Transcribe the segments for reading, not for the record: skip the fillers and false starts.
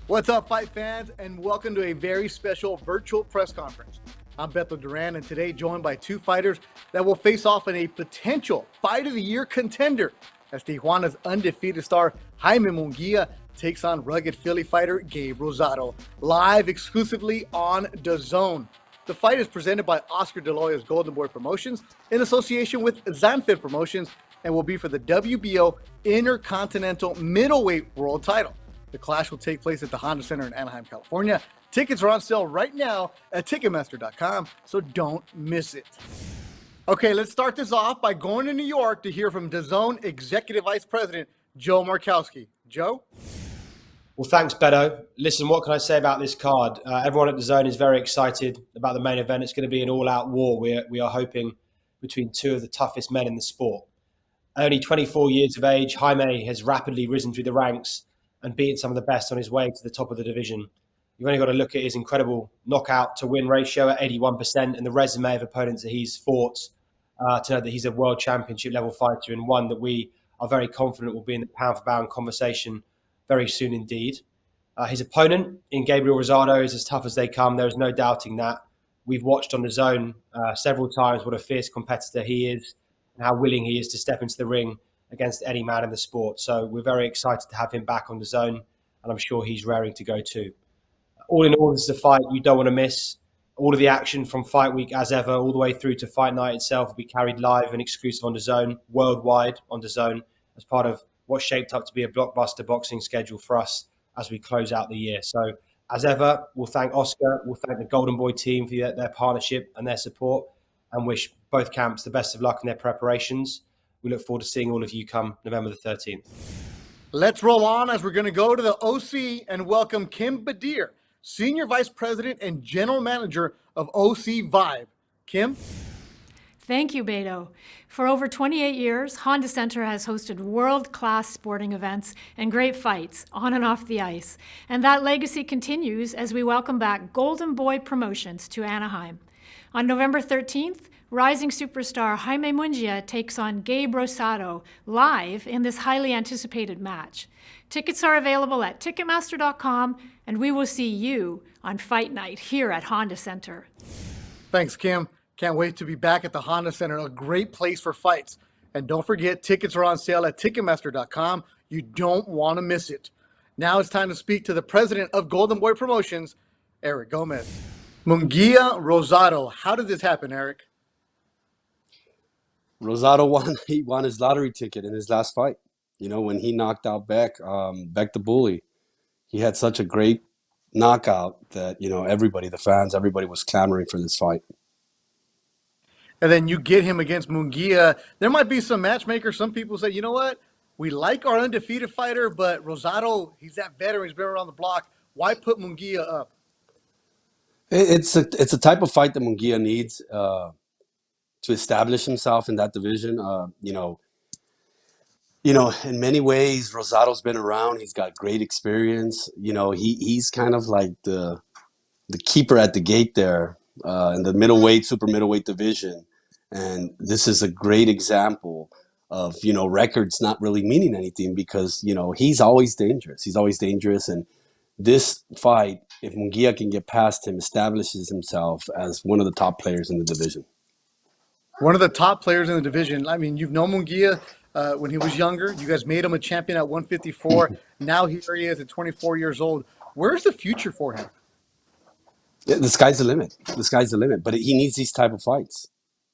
What's up, fight fans, and welcome to a very special virtual press conference. I'm Beto Duran, and today joined by two fighters that will face off in a potential Fight of the Year contender as Tijuana's undefeated star Jaime Munguia takes on rugged Philly fighter Gabe Rosado, live exclusively on Dazn. The fight is presented by Oscar De La Hoya's Golden Boy Promotions in association with Zanfit Promotions and will be for the WBO Intercontinental Middleweight World Title. The clash will take place at the Honda Center in Anaheim, California. Tickets are on sale right now at Ticketmaster.com, so don't miss it. Okay, let's start this off by going to New York to hear from Dazn Executive Vice President Joe Markowski. Joe? Well, thanks, Beto. Listen, what can I say about this card? Everyone at Dazn is very excited about the main event. It's going to be an all-out war. We are hoping between two of the toughest men in the sport. Only 24 years of age, Jaime has rapidly risen through the ranks and beaten some of the best on his way to the top of the division. You've only got to look at his incredible knockout to win ratio at 81% and the resume of opponents that he's fought to know that he's a world championship level fighter and one that we are very confident will be in the pound for pound conversation very soon indeed. His opponent in Gabriel Rosado is as tough as they come. There is no doubting that. We've watched on the zone several times what a fierce competitor he is and how willing he is to step into the ring against any man in the sport. So we're very excited to have him back on the zone, and I'm sure he's raring to go too. All in all, this is a fight you don't want to miss. All of the action from fight week as ever, all the way through to fight night itself will be carried live and exclusive on Dazn, worldwide on Dazn, as part of what's shaped up to be a blockbuster boxing schedule for us as we close out the year. So as ever, we'll thank Oscar, we'll thank the Golden Boy team for their partnership and their support, and wish both camps the best of luck in their preparations. We look forward to seeing all of you come November the 13th. Let's roll on as we're going to go to the OC and welcome Kim Badir, Senior Vice President and General Manager of OC Vibe. Kim? Thank you, Beto. For over 28 years, Honda Center has hosted world-class sporting events and great fights on and off the ice. And that legacy continues as we welcome back Golden Boy Promotions to Anaheim. On November 13th, rising superstar Jaime Munguia takes on Gabe Rosado live in this highly anticipated match. Tickets are available at Ticketmaster.com, and we will see you on Fight Night here at Honda Center. Thanks, Kim. Can't wait to be back at the Honda Center, a great place for fights. And don't forget, tickets are on sale at Ticketmaster.com. You don't want to miss it. Now it's time to speak to the president of Golden Boy Promotions, Eric Gomez. Munguia Rosado. How did this happen, Eric? Rosado won his lottery ticket in his last fight. You know, when he knocked out Beck the Bully, he had such a great knockout that, you know, everybody, the fans, everybody was clamoring for this fight. And then you get him against Munguia. There might be some matchmakers. Some people say, you know what? We like our undefeated fighter, but Rosado, he's that veteran. He's been around the block. Why put Munguia up? It's a type of fight that Munguia needs to establish himself in that division. In many ways, Rosado's been around. He's got great experience. You know, he's kind of like the keeper at the gate there in the middleweight, super middleweight division. And this is a great example of, you know, records not really meaning anything because, you know, he's always dangerous. He's always dangerous. And this fight, if Munguia can get past him, establishes himself as one of the top players in the division. One of the top players in the division. I mean, you've known Munguia when he was younger. You guys made him a champion at 154. Now here he is at 24 years old. Where's the future for him? Yeah, the sky's the limit. The sky's the limit. But he needs these type of fights.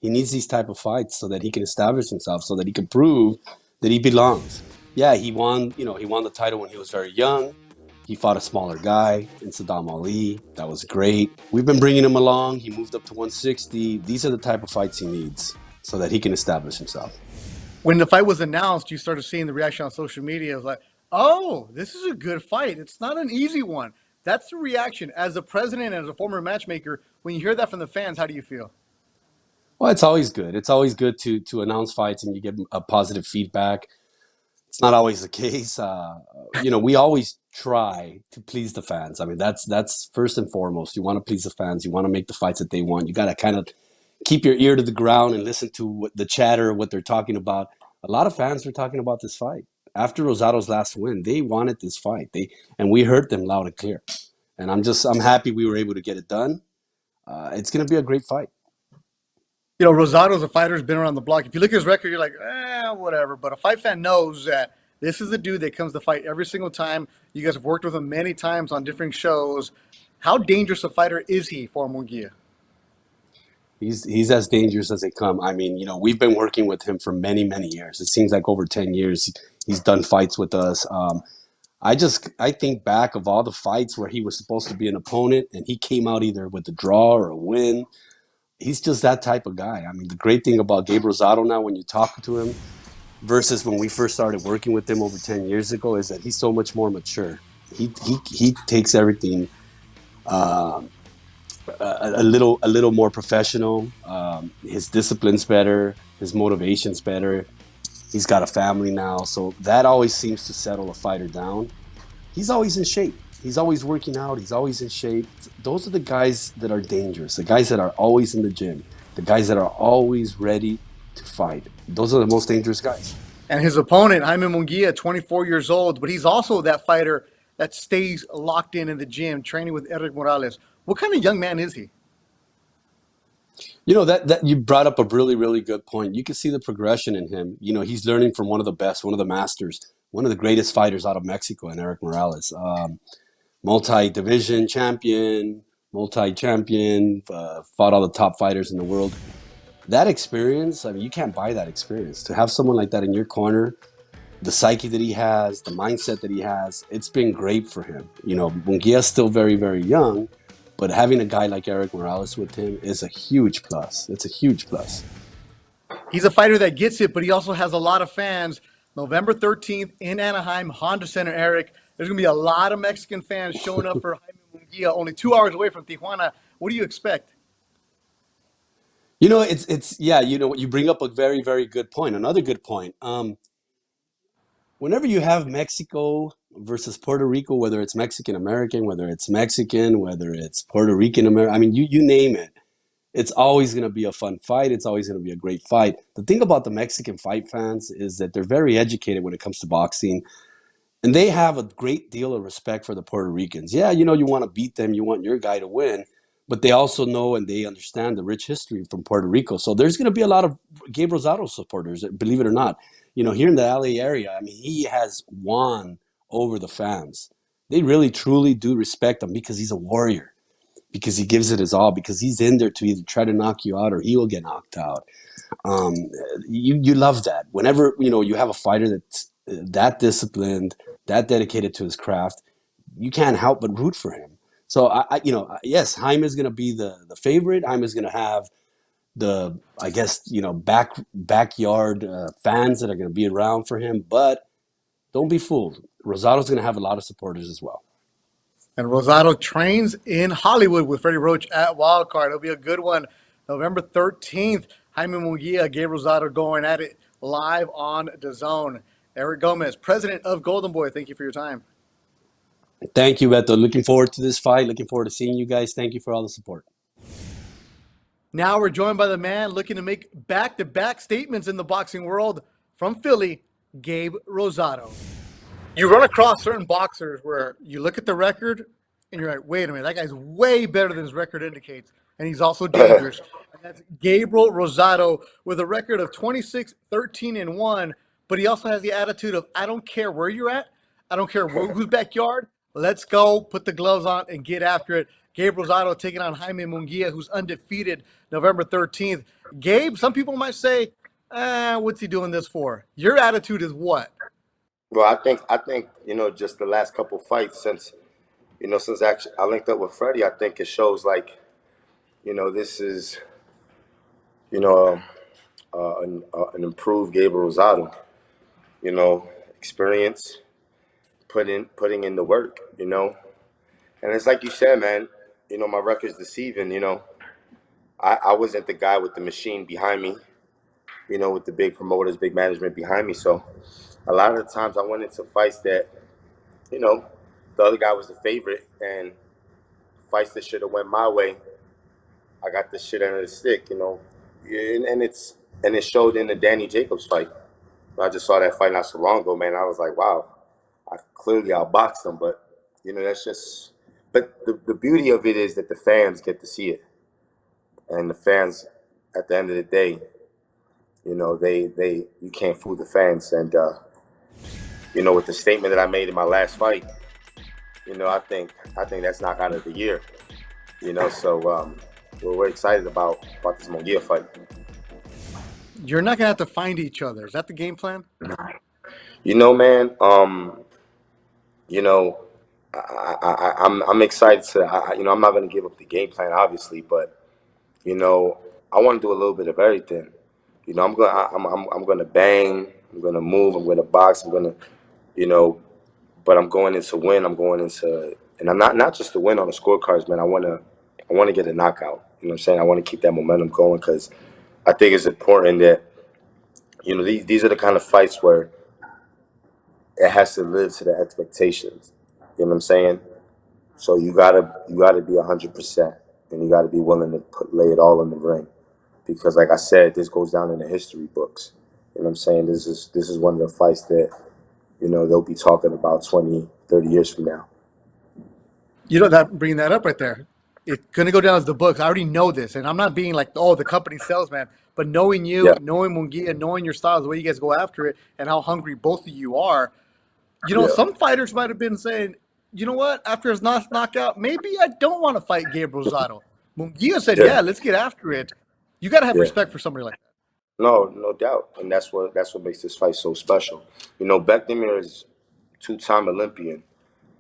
He needs these type of fights so that he can establish himself, so that he can prove that he belongs. Yeah, he won the title when he was very young. He fought a smaller guy in Saddam Ali. That was great. We've been bringing him along. He moved up to 160. These are the type of fights he needs so that he can establish himself. When the fight was announced, you started seeing the reaction on social media. It was like, oh, this is a good fight. It's not an easy one. That's the reaction. As a president and as a former matchmaker, when you hear that from the fans, how do you feel? Well, it's always good. It's always good to announce fights and you get a positive feedback. It's not always the case. We always try to please the fans. I mean, that's first and foremost. You want to please the fans. You want to make the fights that they want. You got to kind of keep your ear to the ground and listen to the chatter, what they're talking about. A lot of fans were talking about this fight after Rosado's last win. They wanted this fight. And we heard them loud and clear. And I'm happy we were able to get it done. It's going to be a great fight. You know, Rosado's a fighter who's been around the block. If you look at his record, you're like, whatever. But a fight fan knows that this is the dude that comes to fight every single time. You guys have worked with him many times on different shows. How dangerous a fighter is he for Munguia? He's as dangerous as they come. I mean, we've been working with him for many, many years. It seems like over 10 years he's done fights with us. I think back of all the fights where he was supposed to be an opponent and he came out either with a draw or a win. He's just that type of guy. I mean, the great thing about Gabe Rosado now, when you talk to him versus when we first started working with him over 10 years ago, is that he's so much more mature. He takes everything a little more professional. His discipline's better. His motivation's better. He's got a family now, so that always seems to settle a fighter down. He's always in shape. He's always working out. He's always in shape. Those are the guys that are dangerous, the guys that are always in the gym, the guys that are always ready to fight. Those are the most dangerous guys. And his opponent, Jaime Munguia, 24 years old, but he's also that fighter that stays locked in the gym, training with Eric Morales. What kind of young man is he? That you brought up a really, really good point. You can see the progression in him. He's learning from one of the best, one of the masters, one of the greatest fighters out of Mexico, and Eric Morales. Multi-division champion, fought all the top fighters in the world. That experience, I mean, you can't buy that experience. To have someone like that in your corner, the psyche that he has, the mindset that he has, it's been great for him. Munguia's still very, very young, but having a guy like Eric Morales with him is a huge plus. It's a huge plus. He's a fighter that gets it, but he also has a lot of fans. November 13th in Anaheim, Honda Center, Eric. There's going to be a lot of Mexican fans showing up for Jaime Munguia, only 2 hours away from Tijuana. What do you expect? You bring up a very, very good point. Another good point. Whenever you have Mexico versus Puerto Rico, whether it's Mexican American, whether it's Mexican, whether it's Puerto Rican American, I mean, you name it, it's always going to be a fun fight. It's always going to be a great fight. The thing about the Mexican fight fans is that they're very educated when it comes to boxing, and they have a great deal of respect for the Puerto Ricans. Yeah, you want to beat them, you want your guy to win, but they also know and they understand the rich history from Puerto Rico. So there's going to be a lot of Gabe Rosado supporters, believe it or not. Here in the LA area, I mean, he has won over the fans. They really, truly do respect him because he's a warrior, because he gives it his all, because he's in there to either try to knock you out or he will get knocked out. You love that. Whenever, you have a fighter that's that disciplined, that dedicated to his craft, you can't help but root for him. So, yes, Jaime is going to be the favorite. Jaime is going to have the, I guess, backyard fans that are going to be around for him. But don't be fooled. Rosado's going to have a lot of supporters as well. And Rosado trains in Hollywood with Freddie Roach at Wildcard. It'll be a good one. November 13th, Jaime Munguia, Gabe Rosado going at it live on Dazn. Eric Gomez, president of Golden Boy, thank you for your time. Thank you, Beto. Looking forward to this fight. Looking forward to seeing you guys. Thank you for all the support. Now we're joined by the man looking to make back-to-back statements in the boxing world from Philly, Gabe Rosado. You run across certain boxers where you look at the record and you're like, wait a minute, that guy's way better than his record indicates. And he's also dangerous. And that's Gabriel Rosado with a record of 26-13-1. But he also has the attitude of, I don't care where you're at. I don't care whose backyard. Let's go, put the gloves on, and get after it. Gabe Rosado taking on Jaime Munguia, who's undefeated November 13th. Gabe, some people might say, what's he doing this for? Your attitude is what? Well, I think just the last couple fights since actually I linked up with Freddie, I think it shows like, this is, an improved Gabriel Rosado. Experience, putting in the work. And it's like you said, man. My record's deceiving. I wasn't the guy with the machine behind me. With the big promoters, big management behind me. So a lot of the times I went into fights that, the other guy was the favorite, and fights that should have went my way, I got the shit under the stick, you know. And it showed in the Danny Jacobs fight. I just saw that fight not so long ago, man. I was like, wow, I clearly outboxed him, but you know, that's just. But the beauty of it is that the fans get to see it, and the fans, at the end of the day, you know, they you can't fool the fans. And you know, with the statement that I made in my last fight, you know, I think that's knockout of the year. You know, so we're excited about this Munguia fight. You're not gonna have to find each other. Is that the game plan? You know, man. You know, I'm excited to. You know, I'm not gonna give up the game plan, obviously, but you know, I want to do a little bit of everything. You know, I'm gonna bang. I'm gonna move. I'm gonna box. I'm gonna, you know, but I'm going in to win. I'm going into, and I'm not just to win on the scorecards, man. I wanna get a knockout. You know what I'm saying? I want to keep that momentum going because I think it's important that, you know, these are the kind of fights where it has to live to the expectations. You know what I'm saying? So you gotta be 100%, and you gotta be willing to lay it all in the ring, because like I said, this goes down in the history books. You know what I'm saying? This is one of the fights that, you know, they'll be talking about 20, 30 years from now. You know, that bringing that up right there, it's gonna go down as the books. I already know this, and I'm not being like, oh, the company salesman, but knowing you, Yeah. knowing Munguia, knowing your style, the way you guys go after it, and how hungry both of you are. You know, Yeah. some fighters might have been saying, you know what, after his last knockout, maybe I don't want to fight Gabe Rosado. Munguia said, yeah, let's get after it. You got to have Yeah. respect for somebody like that. No doubt, and that's what makes this fight so special. You know, Bekdemir is two-time Olympian.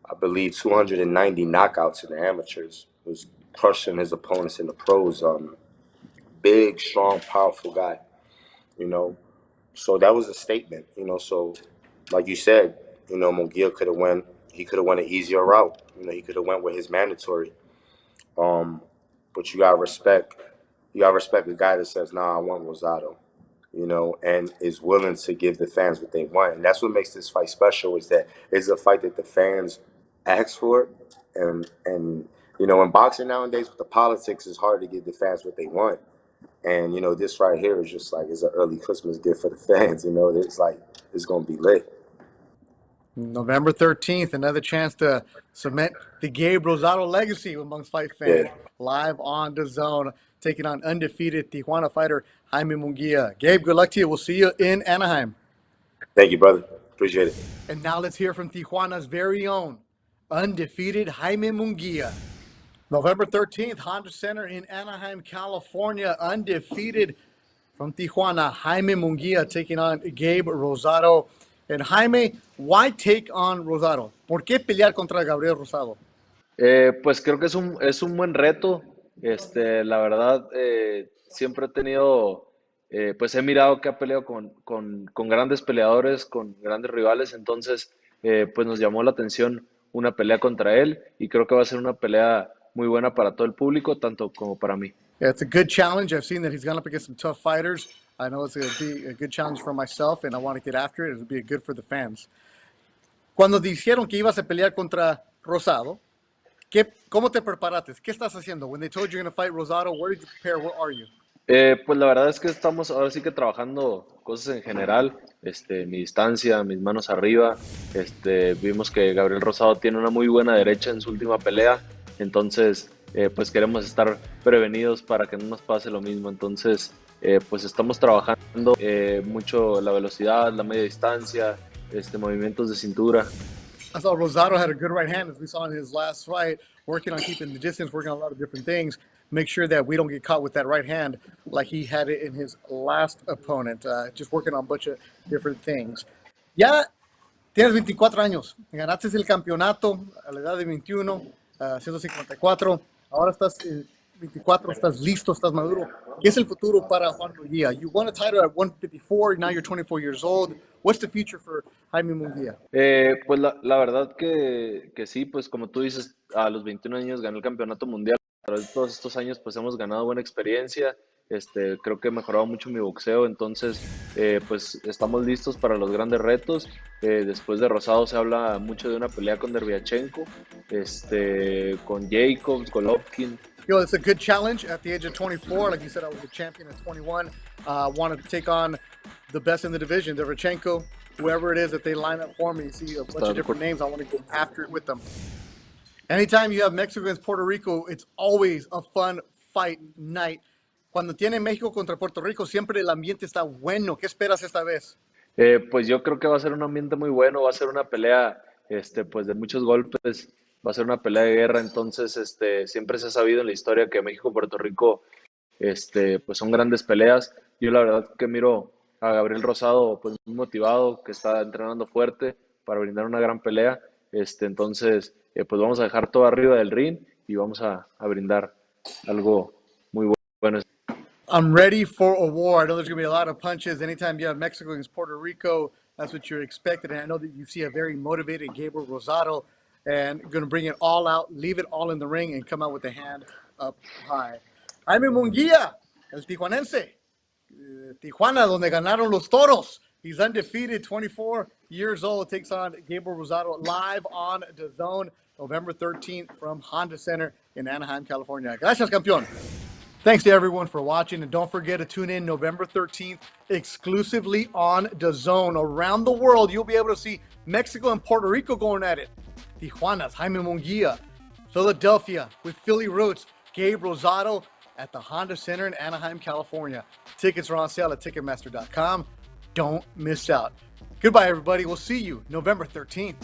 I believe 290 knockouts in the amateurs. Was crushing his opponents in the pros. Big, strong, powerful guy. You know, so that was a statement. You know, so like you said, you know, Munguia could have went. He could have went an easier route. You know, he could have went with his mandatory. But you gotta respect. You gotta respect the guy that says, "Nah, I want Rosado." You know, and is willing to give the fans what they want. And that's what makes this fight special, is that it's a fight that the fans ask for. And you know, in boxing nowadays with the politics, it's hard to give the fans what they want. And, you know, this right here is just like, it's an early Christmas gift for the fans. You know, it's like, it's going to be lit. November 13th, another chance to cement the Gabe Rosado legacy amongst fight fans. Yeah. Live on Dazn, taking on undefeated Tijuana fighter Jaime Munguia. Gabe, good luck to you. We'll see you in Anaheim. Thank you, brother. Appreciate it. And now let's hear from Tijuana's very own undefeated Jaime Munguia. November 13th, Honda Center in Anaheim, California. Undefeated from Tijuana, Jaime Munguia taking on Gabe Rosado. And Jaime, why take on Rosado? ¿Por qué pelear contra Gabriel Rosado? Pues creo que es un buen reto. La verdad, siempre he tenido, pues he mirado que ha peleado con grandes peleadores, con grandes rivales, entonces pues nos llamó la atención una pelea contra él y creo que va a ser una pelea muy buena para todo el público, tanto como para mí. Yeah, it's a good challenge. I've seen that he's gone up against some tough fighters. I know it's going to be a good challenge for myself, and I want to get after it. It'll be good for the fans. Cuando dijeron que ibas a pelear contra Rosado, ¿cómo te preparaste? ¿Qué estás haciendo? When they told you you're going to fight Rosado, where did you prepare? Where are you? Pues la verdad es que estamos ahora sí que trabajando cosas en general, mi distancia, mis manos arriba, vimos que Gabriel Rosado tiene una muy buena derecha en su última pelea, entonces pues queremos estar prevenidos para que no nos pase lo mismo, entonces pues estamos trabajando mucho la velocidad, la media distancia, movimientos de cintura. I thought Rosado had a good right hand, as we saw in his last fight, working on keeping the distance, working on a lot of different things. Make sure that we don't get caught with that right hand like he had it in his last opponent. Just working on a bunch of different things. Ya tienes 24 años, ganaste el campeonato a la edad de 21, 154. Ahora estás 24, estás listo, estás maduro. ¿Qué es el futuro para Juan Munguía? You won a title at 154, now you're 24 years old. What's the future for Jaime Munguia? Pues la verdad que sí, pues como tú dices, a los 21 años gané el campeonato mundial. A través de todos estos años pues hemos ganado buena experiencia, creo que he mejorado mucho mi boxeo, entonces pues estamos listos para los grandes retos. Después de Rosado se habla mucho de una pelea con Derviachenko, con Jacobs, Golovkin, It's a good challenge at the age of 24. Like you said, I was a champion at 21. Want to take on the best in the division, Derevchenko, whoever it is that they line up for me. See a bunch of different names. I want to go after it with them. Anytime you have Mexico against Puerto Rico, it's always a fun fight night. Cuando tiene México contra Puerto Rico, siempre el ambiente está bueno. ¿Qué esperas esta vez? Pues yo creo que va a ser un ambiente muy bueno, va a ser una pelea pues de muchos golpes, va a ser una pelea de guerra, entonces siempre se ha sabido en la historia que México y Puerto Rico pues son grandes peleas. Yo la verdad que miro a Gabriel Rosado pues muy motivado, que está entrenando fuerte para brindar una gran pelea, entonces pues vamos a dejar todo arriba del ring y vamos a brindar algo muy bueno. I'm ready for a war. I know there's going to be a lot of punches. Anytime you have Mexico against Puerto Rico, that's what you're expected. And I know that you see a very motivated Gabriel Rosado and going to bring it all out, leave it all in the ring, and come out with the hand up high. Jaime Munguia, el tijuanense. Tijuana, donde ganaron los toros. He's undefeated, 24 years old, takes on Gabriel Rosado live on Dazn, November 13th from Honda Center in Anaheim, California. Gracias, campeón. Thanks to everyone for watching, and don't forget to tune in November 13th exclusively on Dazn. Around the world, you'll be able to see Mexico and Puerto Rico going at it. Tijuana's Jaime Munguia, Philadelphia with Philly roots, Gabe Rosado at the Honda Center in Anaheim, California. Tickets are on sale at Ticketmaster.com. Don't miss out. Goodbye, everybody. We'll see you November 13th.